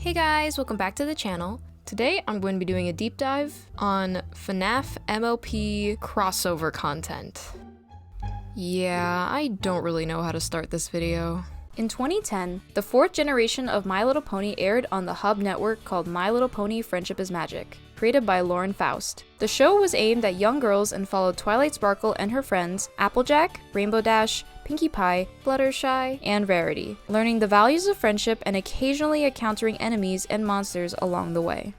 Hey guys, welcome back to the channel. Today I'm going to be doing a deep dive on FNAF MLP crossover content. Yeah, I don't really know how to start this video. In 2010, the 4th generation of My Little Pony aired on the hub network called My Little Pony Friendship is Magic, created by Lauren Faust. The show was aimed at young girls and followed Twilight Sparkle and her friends, Applejack, Rainbow Dash, Pinkie Pie, Fluttershy, and Rarity, learning the values of friendship and occasionally encountering enemies and monsters along the way.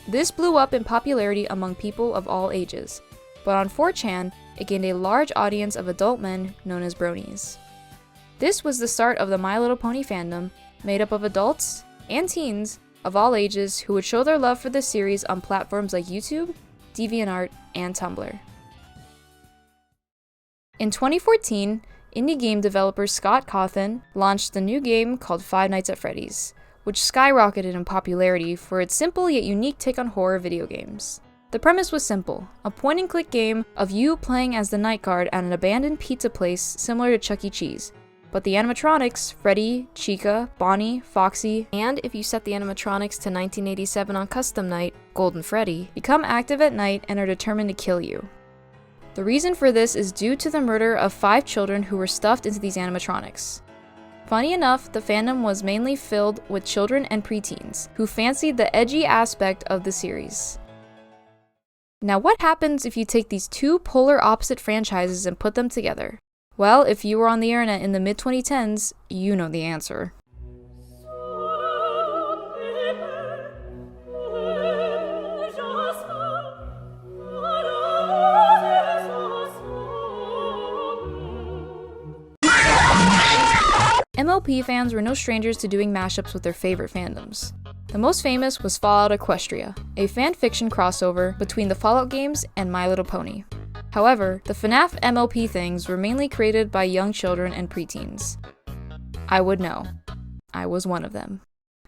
This blew up in popularity among people of all ages, but on 4chan, it gained a large audience of adult men known as bronies. This was the start of the My Little Pony fandom, made up of adults and teens of all ages who would show their love for the series on platforms like YouTube, DeviantArt, and Tumblr. In 2014, indie game developer Scott Cawthon launched the new game called Five Nights at Freddy's, which skyrocketed in popularity for its simple yet unique take on horror video games. The premise was simple, a point-and-click game of you playing as the night guard at an abandoned pizza place similar to Chuck E. Cheese. But the animatronics, Freddy, Chica, Bonnie, Foxy, and if you set the animatronics to 1987 on custom night, Golden Freddy, become active at night and are determined to kill you. The reason for this is due to the murder of 5 children who were stuffed into these animatronics. Funny enough, the fandom was mainly filled with children and preteens, who fancied the edgy aspect of the series. Now what happens if you take these two polar opposite franchises and put them together? Well, if you were on the internet in the mid-2010s, you know the answer. MLP fans were no strangers to doing mashups with their favorite fandoms. The most famous was Fallout Equestria, a fan-fiction crossover between the Fallout games and My Little Pony. However, the FNAF MLP things were mainly created by young children and preteens. I would know. I was one of them.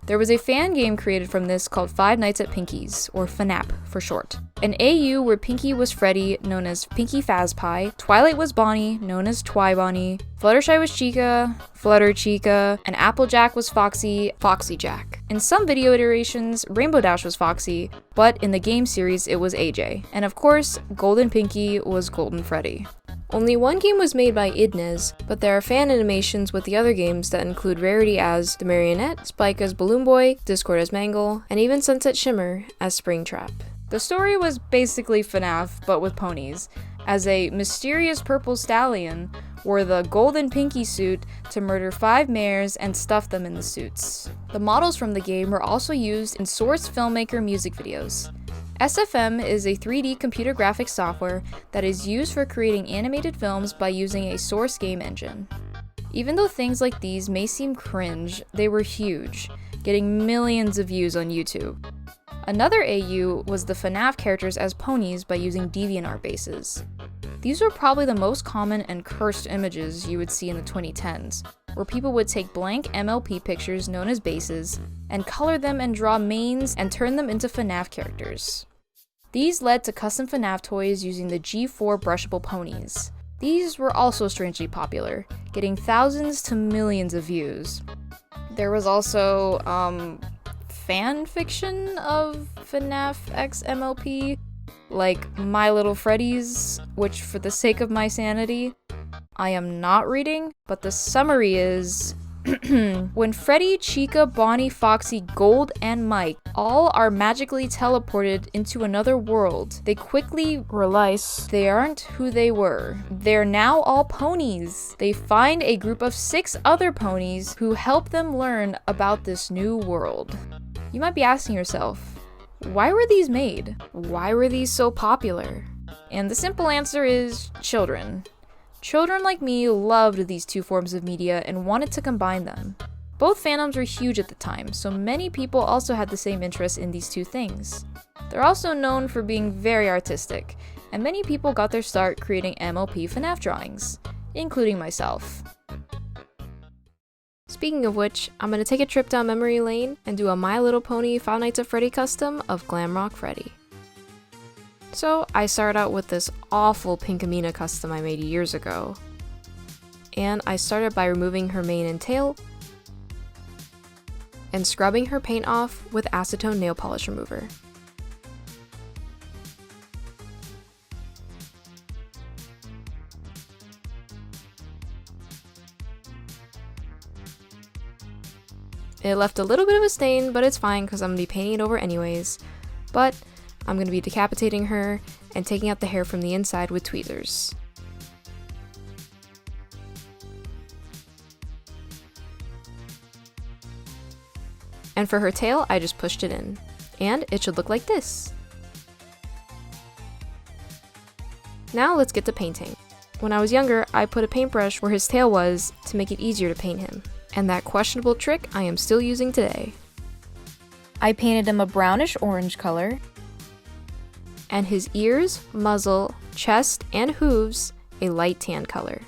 There was a fan game created from this called Five Nights at Pinkie's, or FNAP for short. An AU where Pinkie was Freddy, known as Pinkie Fazpie, Twilight was Bonnie, known as Twi Bonnie, Fluttershy was Chica, Flutter Chica, and Applejack was Foxy, Foxy Jack. In some video iterations, Rainbow Dash was Foxy, but in the game series it was AJ. And of course, Golden Pinkie was Golden Freddy. Only one game was made by Idnez, but there are fan animations with the other games that include Rarity as the Marionette, Spike as Balloon Boy, Discord as Mangle, and even Sunset Shimmer as Springtrap. The story was basically FNAF, but with ponies, as a mysterious purple stallion wore the golden Pinkie suit to murder 5 mares and stuff them in the suits. The models from the game were also used in Source Filmmaker music videos. SFM is a 3D computer graphics software that is used for creating animated films by using a source game engine. Even though things like these may seem cringe, they were huge, getting millions of views on YouTube. Another AU was the FNAF characters as ponies by using DeviantArt bases. These were probably the most common and cursed images you would see in the 2010s, where people would take blank MLP pictures known as bases and color them and draw mains and turn them into FNAF characters. These led to custom FNAF toys using the G4 brushable ponies. These were also strangely popular, getting thousands to millions of views. There was also, fan fiction of FNAF x MLP, like My Little Freddy's, which for the sake of my sanity, I am not reading, but the summary is, when Freddy, Chica, Bonnie, Foxy, Gold, and Mike all are magically teleported into another world, they quickly realize they aren't who they were. They're now all ponies. They find a group of 6 other ponies who help them learn about this new world. You might be asking yourself, why were these made? Why were these so popular? And the simple answer is children. Children like me loved these two forms of media and wanted to combine them. Both fandoms were huge at the time, so many people also had the same interest in these two things. They're also known for being very artistic, and many people got their start creating MLP FNAF drawings, including myself. Speaking of which, I'm gonna take a trip down memory lane and do a My Little Pony Five Nights at Freddy custom of Glamrock Freddy. So I started out with this awful Pinkamena custom I made years ago. And I started by removing her mane and tail, and scrubbing her paint off with acetone nail polish remover. It left a little bit of a stain, but it's fine because I'm going to be painting it over anyways. But I'm going to be decapitating her and taking out the hair from the inside with tweezers. And for her tail, I just pushed it in. And it should look like this. Now let's get to painting. When I was younger, I put a paintbrush where his tail was to make it easier to paint him. And that questionable trick I am still using today. I painted him a brownish orange color, and his ears, muzzle, chest, and hooves a light tan color.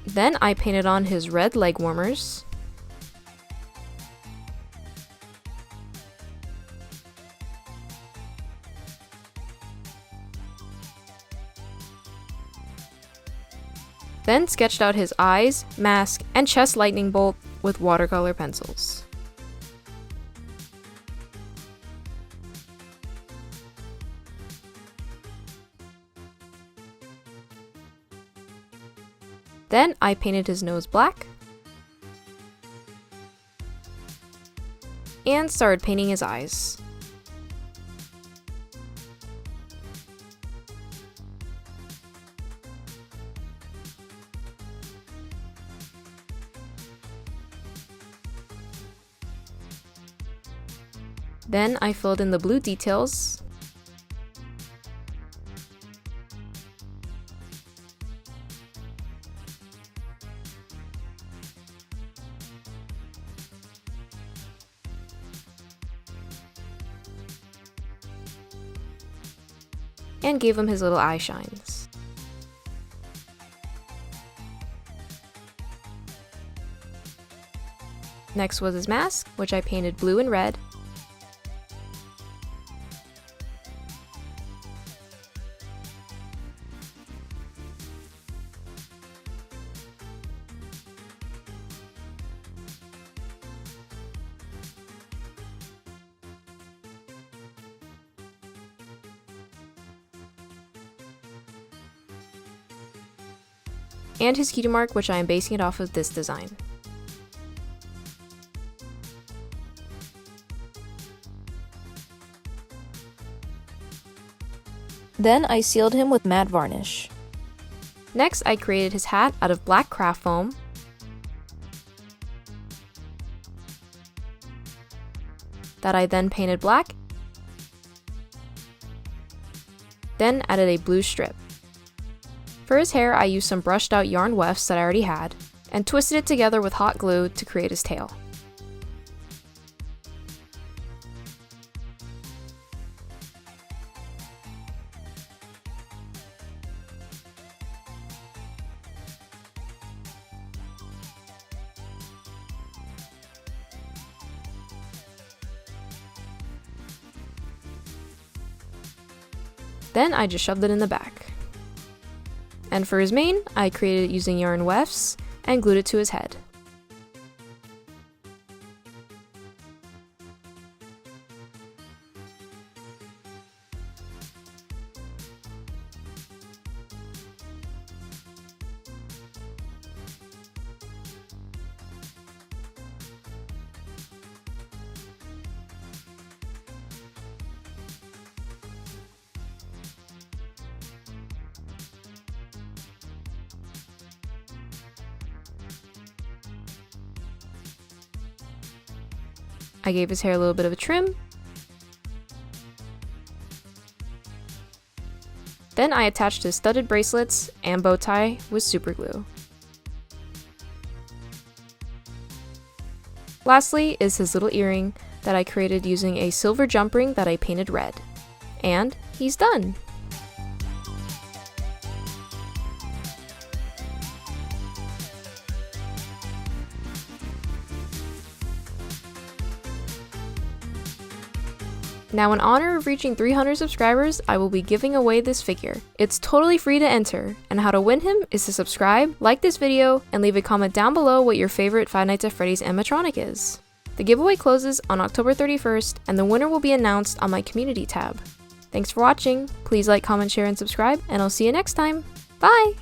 Then I painted on his red leg warmers, then sketched out his eyes, mask, and chest lightning bolt with watercolor pencils. Then I painted his nose black and started painting his eyes. Then I filled in the blue details . And gave him his little eye shines. Next was his mask, which I painted blue and red. And his cutie mark, which I am basing it off of this design. Then I sealed him with matte varnish. Next, I created his hat out of black craft foam, that I then painted black, then added a blue strip. For his hair, I used some brushed out yarn wefts that I already had, and twisted it together with hot glue to create his tail. Then I just shoved it in the back. And for his mane, I created it using yarn wefts and glued it to his head. I gave his hair a little bit of a trim, Then I attached his studded bracelets and bow tie with super glue. Lastly is his little earring that I created using a silver jump ring that I painted red. And he's done! Now, in honor of reaching 300 subscribers, I will be giving away this figure. It's totally free to enter, and how to win him is to subscribe, like this video, and leave a comment down below what your favorite Five Nights at Freddy's animatronic is. The giveaway closes on October 31st, and the winner will be announced on my community tab. Thanks for watching, please like, comment, share, and subscribe, and I'll see you next time. Bye!